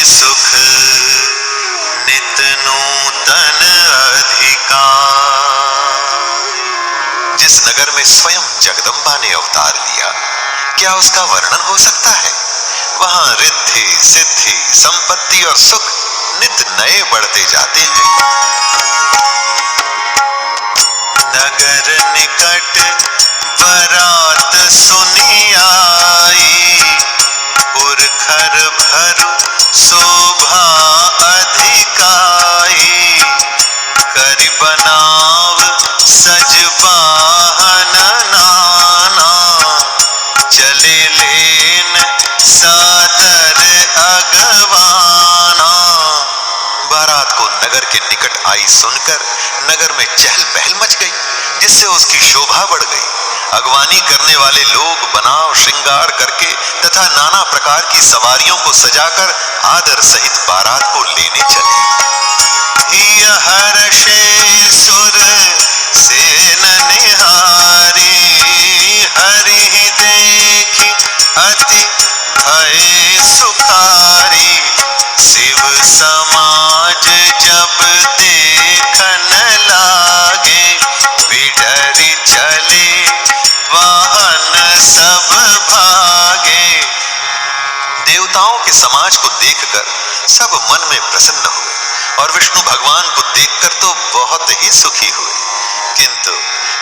सुख नित नूतन अधिकार। जिस नगर में स्वयं जगदम्बा ने अवतार लिया, क्या उसका वर्णन हो सकता है? वहां रिद्धि सिद्धि संपत्ति और सुख नित नए बढ़ते जाते हैं। नगर निकट बरात सुनी आई, पुरखर भरु शोभा अधिकाई। करि बनाव सज वाहन नाना, चले लेन सादर अगवाना। बारात को नगर के निकट आई सुनकर नगर में चहल पहल मच गई, जिससे उसकी शोभा बढ़ गई। अगवानी करने वाले लोग बनाव श्रृंगार करके तथा नाना प्रकार की सवारियों को सजाकर आदर सहित बारात को लेने चले। हिय हर्षे सुर सेन निहारी, हरि देखी अति भय सुखारी। शिव समाज जब देखन लागे, बिडरि चले वाहन सब भागे। देवताओं के समाज को देखकर सब मन में प्रसन्न हुए और विष्णु भगवान को देखकर तो बहुत ही सुखी हुए। किंतु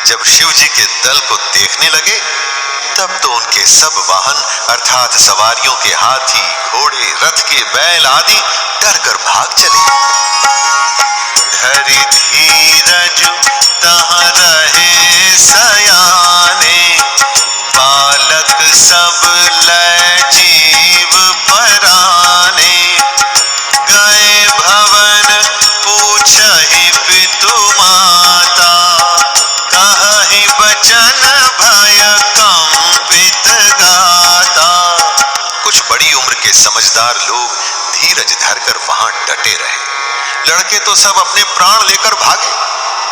जब शिव जी के दल को देखने लगे, तब तो उनके सब वाहन अर्थात सवारियों के हाथी घोड़े रथ के बैल आदि डर कर भाग चले। धरि धीरज तहाँ रहे सयाने, बालक सब लय जीव पराने। गए भवन पूछहि पितु माता, कहहि बचन भय कंपित गाता। कुछ बड़ी उम्र के समझदार लोग धीरज धरकर वहां डटे रहे। लड़के तो सब अपने प्राण लेकर भागे।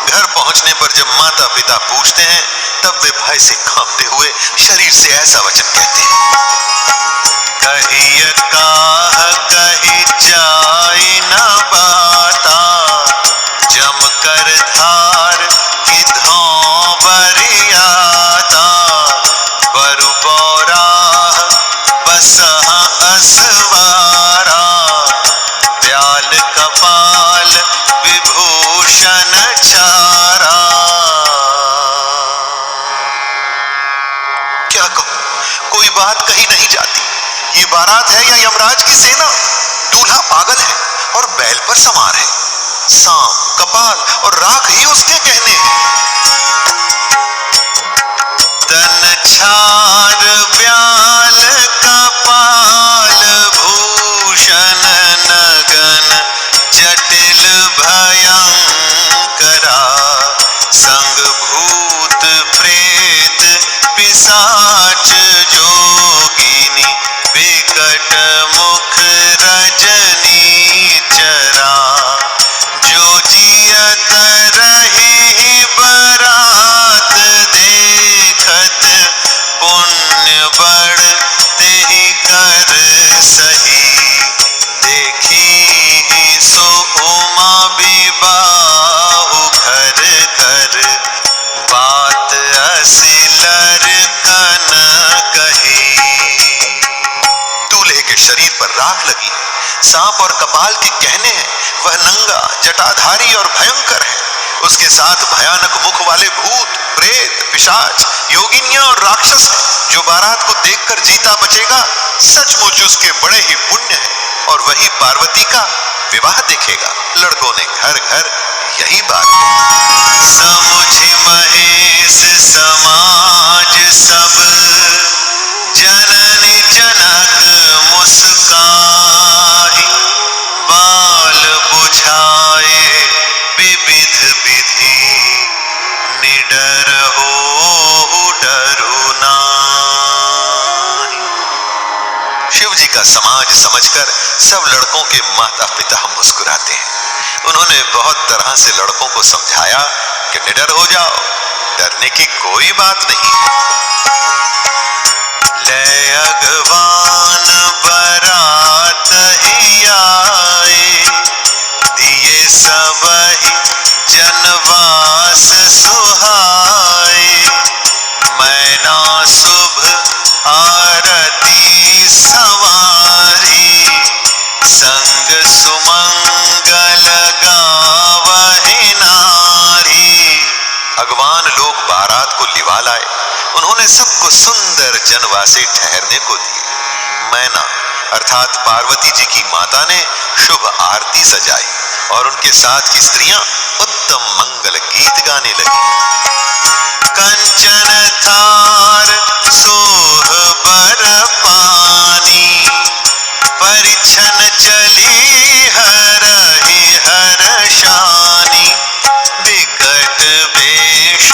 घर पहुंचने पर जब माता पिता पूछते हैं, तब वे भय से कांपते हुए शरीर से ऐसा वचन कहते हैं। कहिय काह कही जाई न बाता, जम कर धार की धौं बरियाता। बरु बौराह बसह असवारा, ब्याल कपाल विभूषण चारा। क्या कहूं, कोई बात कही नहीं जाती। ये बारात है या यमराज की सेना? दूल्हा पागल है और बैल पर सवार है। सांप कपाल और राख ही उसके कहने हैं। तन छार ब्याल कपाल भूषण नगन, जटिल भयंकरा। संग भूत प्रेत पिशाच जोगिनी, विकट मुख रजनी चरा। जो जियत रही बरात देखत, पुण्य बढ़ तेहि कर सही। देखी सो उमा विबाहु घर घर, बात असिलर कन कही। दूल्हे के शरीर पर राख लगी है, सांप और कपाल के कहने हैं। वह नंगा जटाधारी और भयंकर है। उसके साथ भयानक मुख वाले भूत प्रेत पिशाच योगिनियां और राक्षस हैं। जो बारात को देखकर जीता बचेगा, सचमुच उसके बड़े ही पुण्य है और वही पार्वती का विवाह देखेगा। लड़कों ने घर घर यही बात कही। समुझि महेश समाज सब, जननी जनक मुस्काई। बाल बुझाए विविध विधि, निडर हो डरो नाहि। शिव जी का समाज समझकर सब लड़कों के माता पिता मुस्कुराते हैं। उन्होंने बहुत तरह से लड़कों को समझाया कि निडर हो जाओ, डरने की कोई बात नहीं है। ले अगवान बरात ही सबहि जनवास सुहाए। मैना शुभ आरती सवारी, संग सुमंगल गावहि नारी। अगवान लोग बारात को लिवा लाए। उन्होंने सबको सुंदर जनवासे ठहरने को दिए। मैना अर्थात पार्वती जी की माता ने शुभ आरती सजाई और उनके साथ की स्त्रियां उत्तम मंगल गीत गाने लगी। कंचन थार सोह बर पानी, परिछन चली हरहि हर्षानी। विकट वेश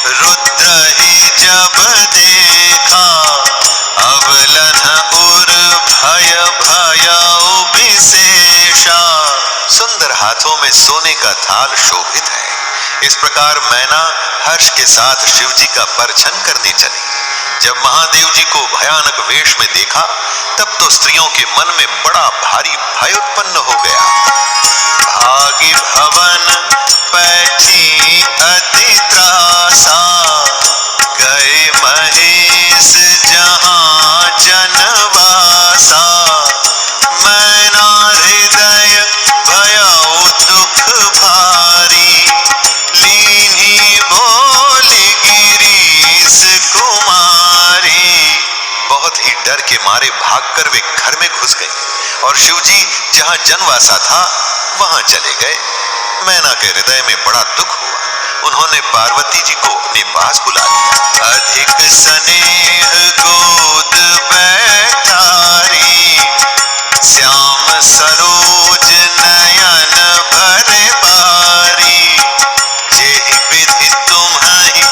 रुद्र ही जब देखा, अवलन उर भय भयउ विशेषा। सुंदर हाथों में सोने का थाल शोभित है। इस प्रकार मैना हर्ष के साथ शिव जी का परछन करने चली। जब महादेव जी को भयानक वेश में देखा, तब तो स्त्रियों के मन में बड़ा भारी भय उत्पन्न हो गया। भागी भवन पैठी अति त्रासा, गए महेश जहां जनवासा। मैना हृदय भयउ दुख भारी, लीन्ही बोली गिरीश कुमारी। बहुत ही डर के मारे भागकर वे घर में घुस गई और शिवजी जहां जनवासा था वहां चले गए। मैना के हृदय में बड़ा दुख हुआ। उन्होंने पार्वती जी को अपने पास बुला लिया। अधिक स्नेह गोद बैठारी, श्याम सरोज नयन भरे बारी। जेहि विधि तुम्हि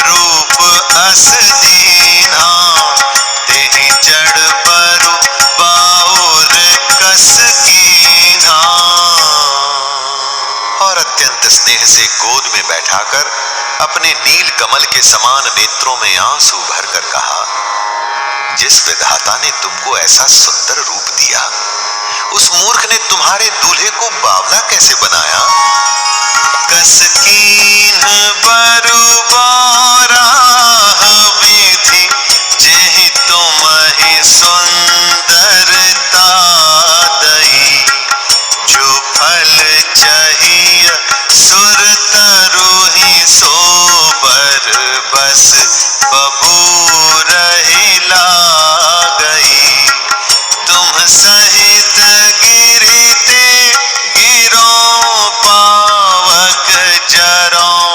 रूप अस दीना, तेहि जड़ बरु बाउर कस कीन्हा। और अत्यंत स्नेह से गोद में बैठाकर अपने नील कमल के समान नेत्रों में आंसू भरकर कहा, जिस विधाता ने तुमको ऐसा सुंदर रूप दिया, उस मूर्ख ने तुम्हारे दूल्हे को बावला कैसे बनाया। कस कीन्ह बरु बाराह विधि, जेहि तुम्हि सुंदरता दई। जो फल चाहिए सुर तरुहि, सो बर बस बबूरहि लागई। तुम सहित गिरिते गिरों, पावक जरों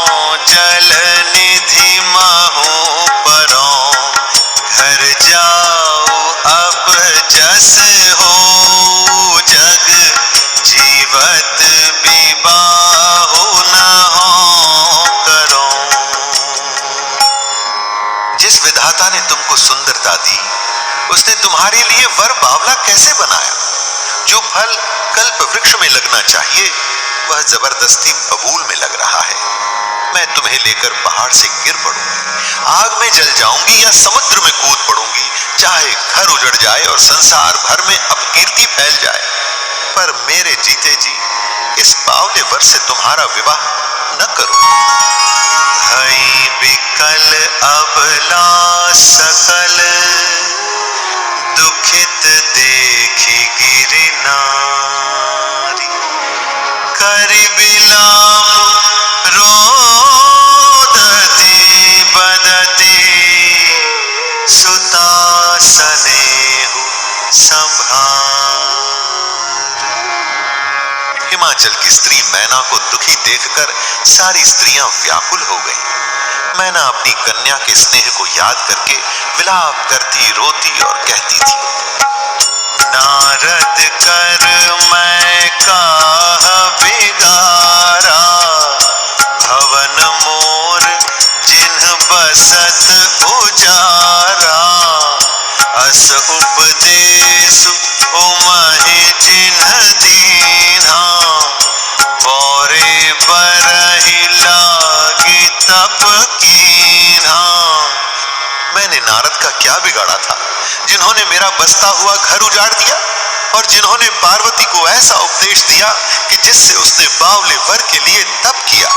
जल निधि महु परों। घर जाओ अब जस हो जग, जीवत विबाहु न हो करो। जिस विधाता ने तुमको सुंदरता दी, उसने तुम्हारे लिए वर बावला कैसे बनाया। जो फल कल्प वृक्ष में लगना चाहिए, वह जबरदस्ती बबूल में लग रहा है। मैं तुम्हें लेकर पहाड़ से गिर पड़ूंगी, आग में जल जाऊंगी या समुद्र में कूद पड़ूंगी, चाहे घर उजड़ जाए और संसार भर में अपकीर्ति फैल जाए, पर मेरे जीते जी इस बावले वर से तुम्हारा विवाह न करूं। भई विकल अबला सकल, दुखित देखी गिरि नारी। करि विलाप रोदती बदती, सुता सनेहु संभार। हिमाचल की स्त्री मैना को दुखी देखकर सारी स्त्रियां व्याकुल हो गईं। मैना अपनी कन्या के स्नेह को याद करके विलाप करती, रोती और कहती थी, नारद कर मैं काह बिगारा, भवन मोर जिन्ह बसत उजारा। अस उपदेश उमहि जिन्ह दीन्हा, बौरे बरहि लागी तप कीन्हा। मैंने नारद का क्या बिगाड़ा था जिन्होंने मेरा बसता हुआ घर उजाड़ दिया। और जिन्होंने पार्वती को ऐसा उपदेश दिया कि जिससे उसने बावले वर के लिए तप किया।